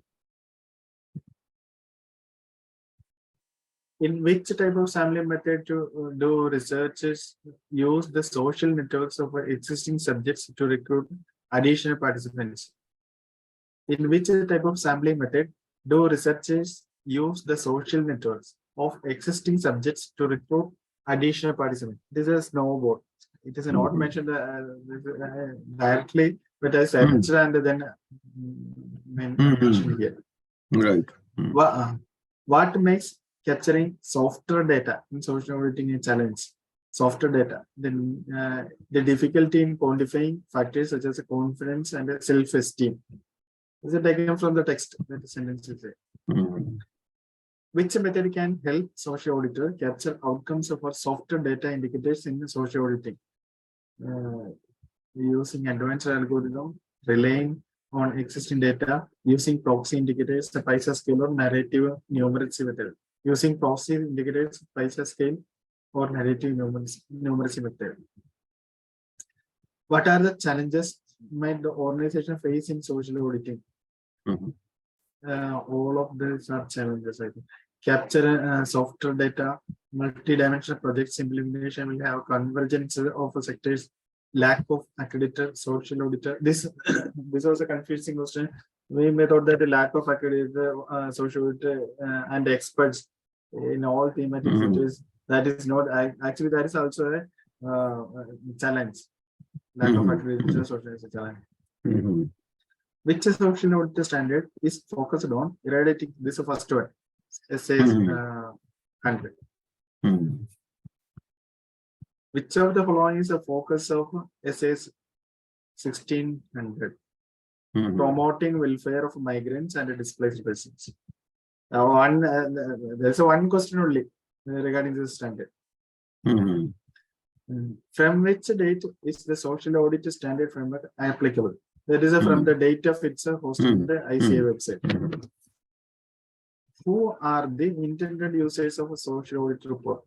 In which type of sampling method do researchers use the social networks of existing subjects to recruit additional participants? In which type of sampling method do researchers use the social networks of existing subjects to recruit additional participants? This is snowboard. It is not mentioned directly, but as and then mentioned here. Right. What makes capturing softer data in social auditing a challenge? Softer data. Then the difficulty in quantifying factors such as confidence and self-esteem. This is taken from the text. That the sentence is there. Which method can help social auditor capture outcomes of our softer data indicators in the social auditing? Using advanced algorithm, relying on existing data, using proxy indicators, the PISA scale or narrative numeracy method. Using proxy indicators, PISA scale or narrative numeracy method. What are the challenges might the organization face in social auditing? All of these are challenges, I think. Capture softer data, multi-dimensional project implementation will have convergence of sectors, lack of accredited social auditor. This was a confusing question. We may thought that the lack of accredited social auditor and experts in all thematic sectors, that is not actually, that is also a challenge. Lack of accredited social is a challenge. Which social auditor standard is focused on eradicating this first one? SAS 100. Which of the following is a focus of SAS 1600? Promoting welfare of migrants and displaced persons. There's one question only regarding this standard. From which date is the social audit standard framework applicable? That is from the date of its hosted in the ICA website. Who are the intended users of a social audit report?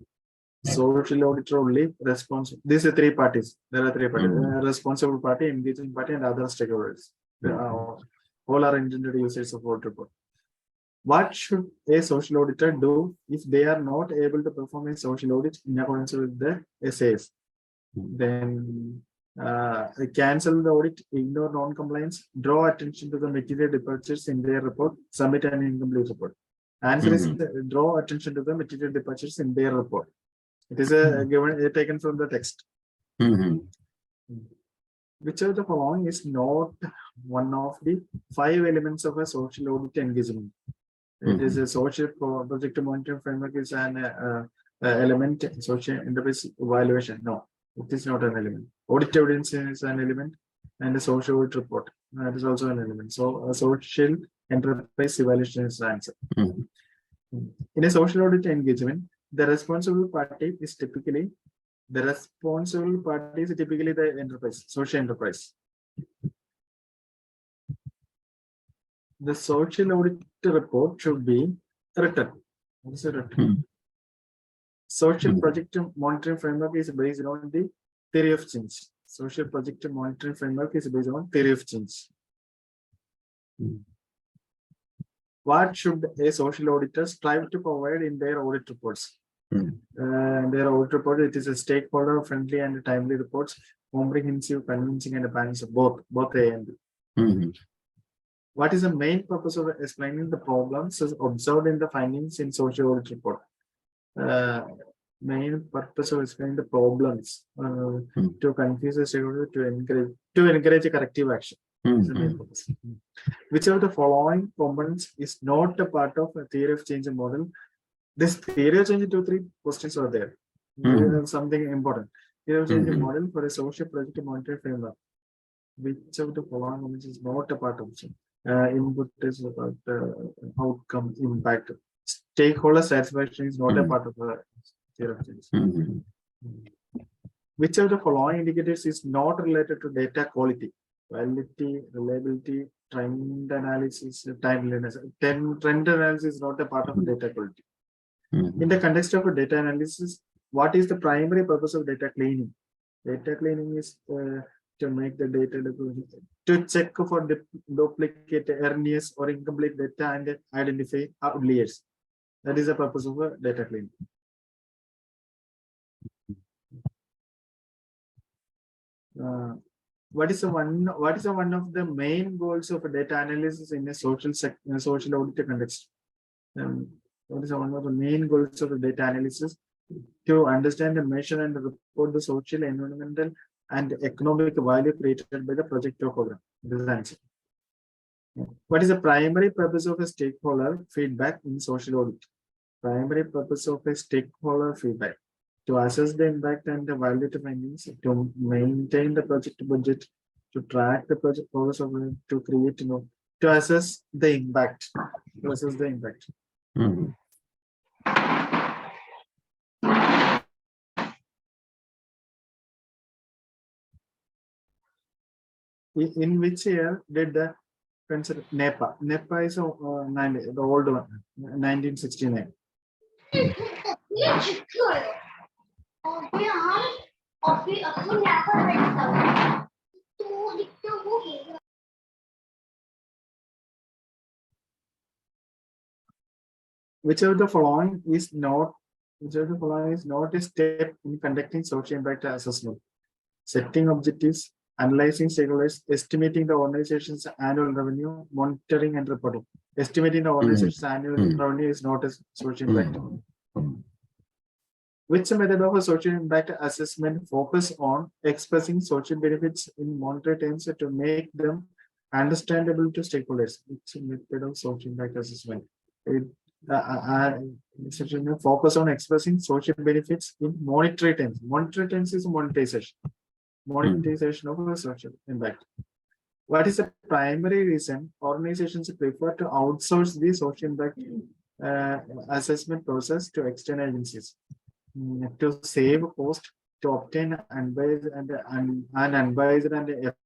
Social auditor only responsible. These are three parties. There are three parties: responsible party, engaging party, and other stakeholders. All are intended users of audit report. What should a social auditor do if they are not able to perform a social audit in accordance with the SAS? Then cancel the audit, ignore non-compliance, draw attention to the material departures in their report, submit an incomplete report. Answer is draw attention to the material departures in their report. It is taken from the text. Which of the following is not one of the 5 elements of a social audit engagement? It is a social project monitoring framework is an element. Social enterprise evaluation. No, it is not an element. Audit evidence is an element, and the social audit report that is also an element. So, a social enterprise evaluation is the answer. In a social audit engagement, the responsible party is typically the enterprise, social enterprise. The social audit report should be written. What is written? Social project monitoring framework is based on the theory of change. Social project monitoring framework is based on theory of change. What should a social auditor strive to provide in their audit reports? Their audit report, it is a stakeholder friendly and timely reports, comprehensive, convincing, and balanced, both A and B. What is the main purpose of explaining the problems observed in the findings in social audit report? Main purpose of explaining the problems to confuse the stakeholder, to encourage a corrective action. Is the main purpose. Which of the following components is not a part of a theory of change model? This theory of change, 2-3 questions are there. Something important. Theory of change model for a social project monitoring framework. Which of the following components is not a part of it? Input is about outcome, impact. Stakeholder satisfaction is not a part of the theory of change. Which of the following indicators is not related to data quality? Validity, reliability, trend analysis, timeliness. Trend analysis is not a part of data quality. In the context of a data analysis, what is the primary purpose of data cleaning? Data cleaning is to make the data, to check for duplicate, erroneous, or incomplete data and identify outliers. That is the purpose of data cleaning. What is one of the main goals of data analysis in a social audit context? What is one of the main goals of the data analysis? To understand, measure, and report the social, environmental, and economic value created by the project or program. This is the answer. What is the primary purpose of a stakeholder feedback in social audit? Primary purpose of a stakeholder feedback: to assess the impact and the value to findings, to maintain the project budget, to track the project progress of it, to create, to assess the impact. To assess the impact. In which year did the NEPA? NEPA is the old one, 1969. Which of the following is not a step in conducting social impact assessment? Setting objectives, analyzing stakeholders, estimating the organization's annual revenue, monitoring and reporting. Estimating the organization's annual revenue is not a social impact. Which method of a social impact assessment focus on expressing social benefits in monetary terms to make them understandable to stakeholders? Which method of social impact assessment? Focus on expressing social benefits in monetary terms. Monetary terms is monetization. Monetization of a social impact. What is the primary reason organizations prefer to outsource the social impact assessment process to external agencies? To save cost, to obtain unbiased and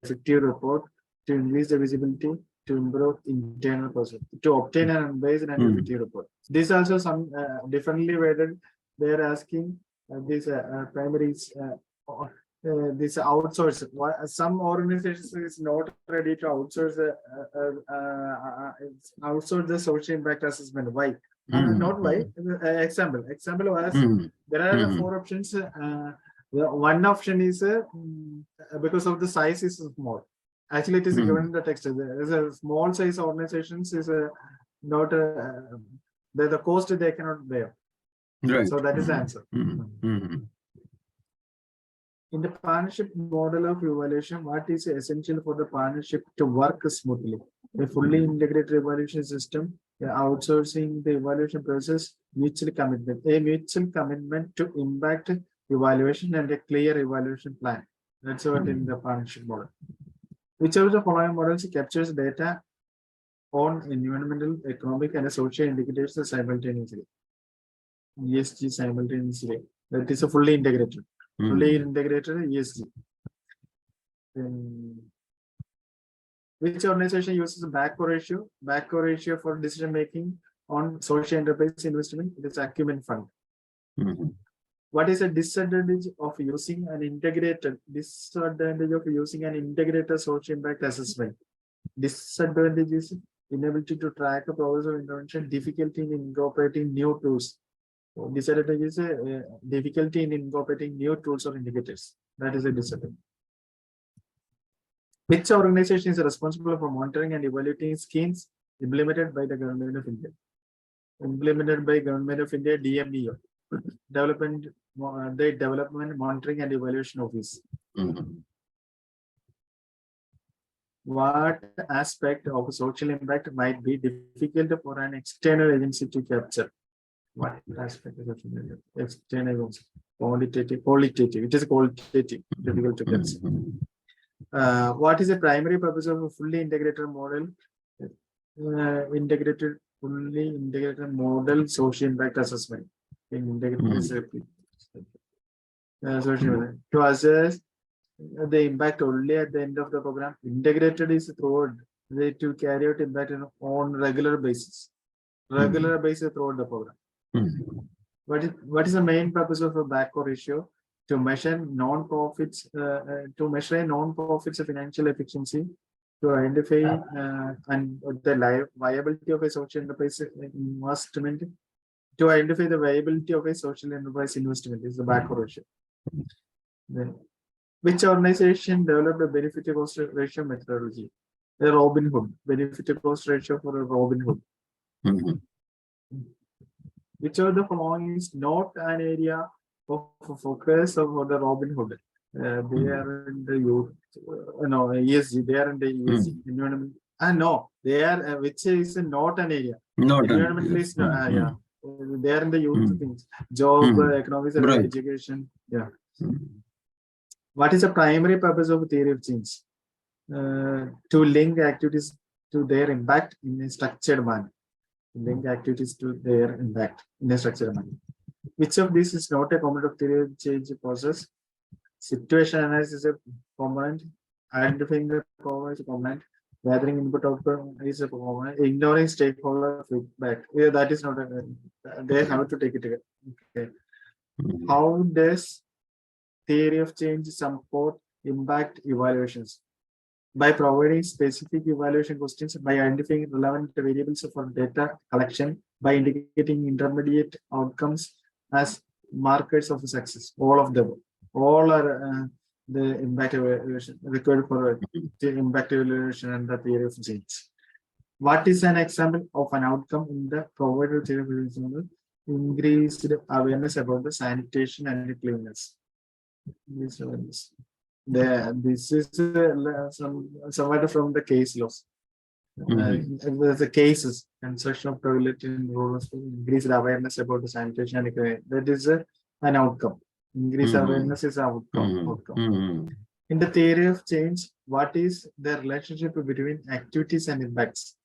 effective report, to increase the visibility, to improve internal process, to obtain an unbiased and effective report. This also some differently worded. They are asking these primaries. This outsource. Some organizations is not ready to outsource the social impact assessment. Why? Not why. Example was there are 4 options. One option is because of the size is small. Actually, it is given in the text. There is a small size organizations is not the cost they cannot bear. Right. So that is the answer. In the partnership model of evaluation, what is essential for the partnership to work smoothly? A fully integrated evaluation system, outsourcing the evaluation process, mutual commitment. A mutual commitment to impact evaluation and a clear evaluation plan. That's what in the partnership model. Which of the following models captures data on environmental, economic, and social indicators simultaneously? ESG simultaneously. That is a fully integrated. Fully integrated ESG. Which organization uses backhoe ratio? Backhoe ratio for decision making on social enterprise investment. It is Acumen Fund. What is a disadvantage of using an integrated social impact assessment? Disadvantage is inability to track a progress of intervention, difficulty in incorporating new tools. Disadvantage is difficulty in incorporating new tools or indicators. That is a disadvantage. Which organization is responsible for monitoring and evaluating schemes implemented by the Government of India? Implemented by Government of India, DMEO, the Development Monitoring and Evaluation Office. What aspect of social impact might be difficult for an external agency to capture? What aspect of social impact? External agency. Qualitative. It is qualitative, difficult to capture. What is the primary purpose of a fully integrated model? Fully integrated model social impact assessment. To assess the impact only at the end of the program. Integrated is throughout to carry out impact on regular basis. Throughout the program. What is the main purpose of a backcore ratio? To measure non-profits, financial efficiency, to identify and the viability of a social enterprise investment. To identify the viability of a social enterprise investment is the backcore ratio. Then, which organization developed a benefit to cost ratio methodology? The Robin Hood. Benefit to cost ratio for a Robin Hood. Which of the following is not an area of focus of the Robin Hood? They are in the youth, no, ESG, they are in the ESG environment. No, they are, which is not an area. Not environmentalist, yeah. They are in the youth things. Job, economics, and education. Yeah. What is the primary purpose of theory of change? To link activities to their impact in a structured manner. Link activities to their impact in a structured manner. Which of these is not a component of theory of change process? Situation analysis is a component. Identifying the problem is a component. Gathering input output is a component. Ignoring stakeholder feedback. Yeah, that is not a. They have to take it together. Okay. How does theory of change support impact evaluations? By providing specific evaluation questions, by identifying relevant variables for data collection, by indicating intermediate outcomes as markers of success. All of them. All are the impact evaluation required for the impact evaluation and the theory of change. What is an example of an outcome in the provided theory of change? Increased awareness about the sanitation and cleanliness. This is somewhat from the case laws. The cases construction of toilet in rural increased awareness about the sanitation and cleanliness. That is an outcome. Increased awareness is an outcome. In the theory of change, what is the relationship between activities and impacts?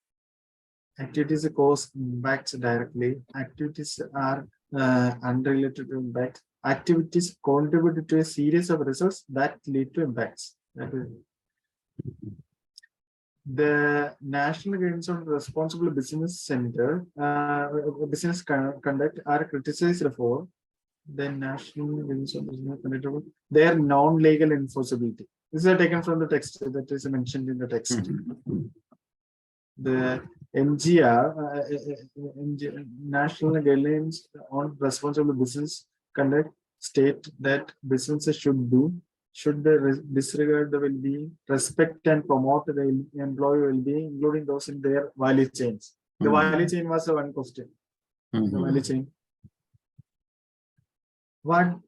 Activities cause impacts directly. Activities are unrelated to impact. Activities contribute to a series of results that lead to impacts. The National Guidance on Responsible Business Center, business conduct are criticized for the National Guidance on Business Conduct, their non-legal enforceability. This is taken from the text that is mentioned in the text. The NGR, National Guidelines on Responsible Business Conduct, state that businesses should disregard the well-being, respect and promote the employee well-being, including those in their value chains. The value chain was one question. The value chain. What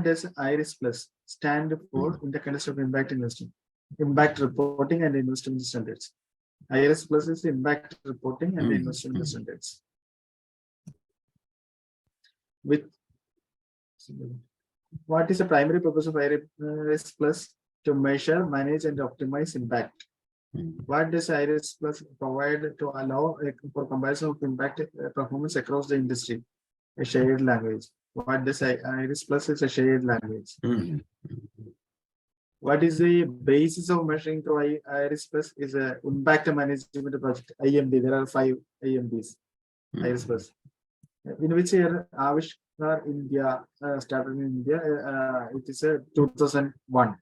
does IRIS Plus stand for in the context of impact investing? Impact reporting and investment standards. IRIS Plus is impact reporting and investment standards. What is the primary purpose of IRIS Plus? To measure, manage, and optimize impact. What does IRIS Plus provide to allow for comparison of impact performance across the industry? A shared language. What does IRIS Plus is a shared language. What is the basis of measuring through IRIS Plus is a impact management project, IMD. There are 5 IMDs. IRIS Plus. In which year Avishkar India started in India? It is 2001.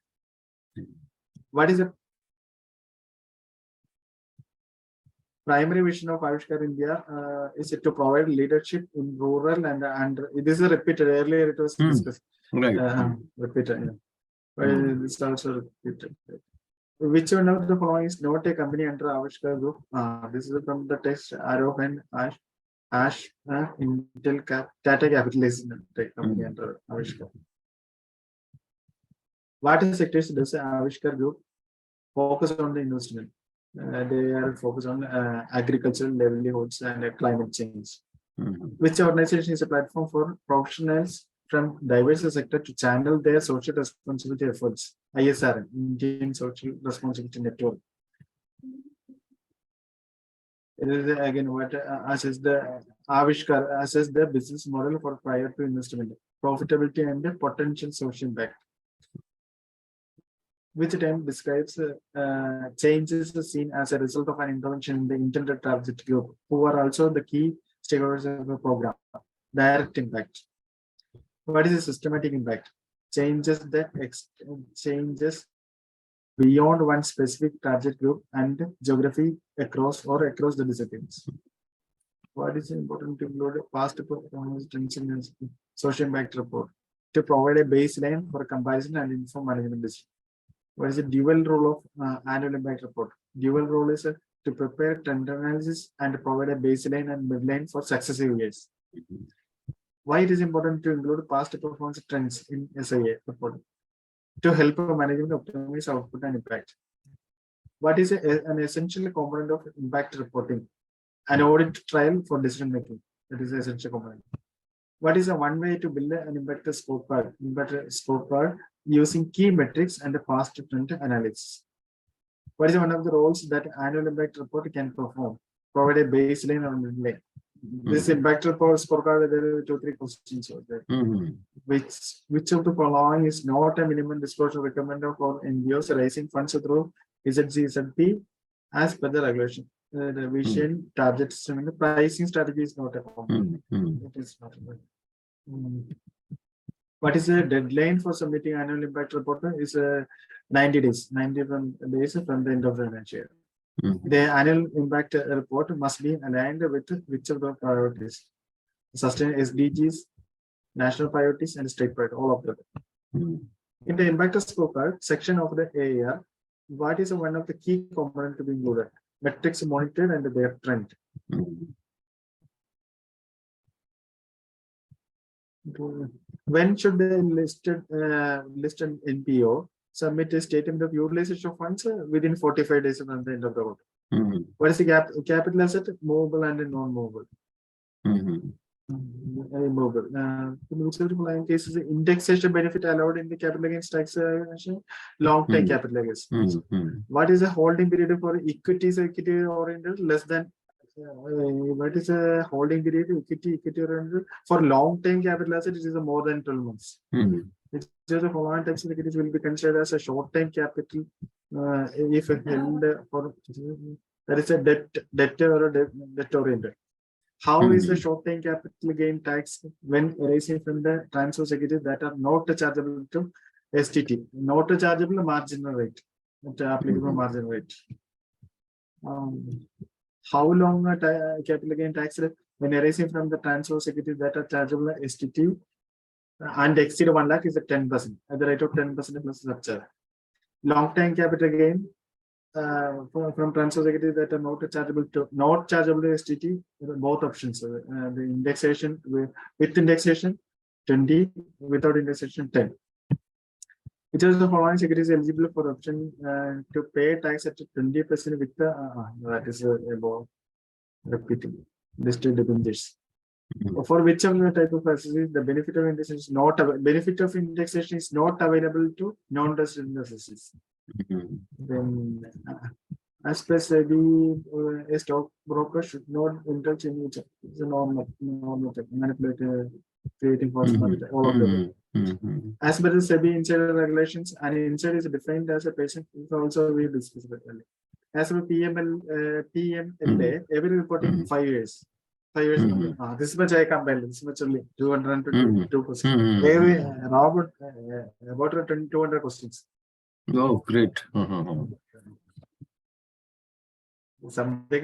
What is the primary vision of Avishkar India? Is it to provide leadership in rural and this is repeated earlier. It was discussed. Right. Repeated. Yeah. Hmm. This is also repeated. Which one of the following is not a company under Avishkar Group? This is from the text Arohan Ash Intel Tata Capital is a company under Avishkar. What is sectors does Avishkar Group focus on the investment? They are focused on agricultural livelihoods and climate change. Which organization is a platform for professionals from diverse sectors to channel their social responsibility efforts? ISR, Indian Social Responsibility Network. It is again what assess the Avishkar assess the business model for prior to investment, profitability and the potential social impact. Which term describes changes seen as a result of an intervention in the intended target group, who are also the key stakeholders of the program. Direct impact. What is the systematic impact? Changes changes beyond one specific target group and geography across the disciplines. What is important to include past performance trends in social impact report to provide a baseline for comparison and inform management decision. What is the dual role of annual impact report? Dual role is to prepare trend analysis and provide a baseline and midline for successive years. Why it is important to include past performance trends in SIA report? To help management optimize output and impact. What is an essential component of impact reporting? An audit trail for decision making. That is the essential component. What is one way to build an impact scorecard? Impact scorecard using key metrics and the past trend analysis. What is one of the roles that annual impact report can perform? Provide a baseline or midline. This impact report scorecard, there are 2-3 questions over there. Which of the following is not a minimum disclosure recommended for NGOs raising funds through ZCZP as per the regulation? The vision, target system, and the pricing strategy is not a common. It is not. What is the deadline for submitting annual impact report? Is 90 days. 90 days from the end of the financial year. The annual impact report must be aligned with which of the priorities? Sustain SDGs, national priorities, and state priorities, all of them. In the impact scorecard section of the AAR, what is one of the key components to be included? Metrics monitored and their trend. When should the listed NPO submit a statement of utilization of funds within 45 days from the end of the quarter? What is the capital asset, movable and non-movable? Movable. In which of the following cases indexation benefit allowed in the capital against tax long-term capital against? What is the holding period for equity oriented less than? What is a holding period equity oriented for long-term capital asset? It is more than 12 months. Which of the following tax securities will be considered as a short-term capital if held for that is a debt or a debt oriented? How is the short-term capital gain tax when arising from the transfer securities that are not chargeable to STT, not chargeable marginal rate, not applicable marginal rate? How long capital gain tax when arising from the transfer securities that are chargeable to STT and exceed 1 lakh is at 10% at the rate of 10% plus surcharge. Long-term capital gain from transfer securities that are not chargeable to STT, both options. The indexation with indexation 20, without indexation 10. Which is the following securities eligible for option to pay tax at 20% with the that is above repeating listed debentures. For which of the type of assets the benefit of indexation is not available to non-resident assets? Then, as per SEBI, a stock broker should not indulge in each. It's a normal manipulative, creating false market, all of them. As per the SEBI insider regulations, an insider is defined as a person. Also, we discussed it earlier. As per PMLA, every reporting 5 years. 5 years. This much I compiled. This much only 222 questions. Maybe about 200 questions. Oh, great. Something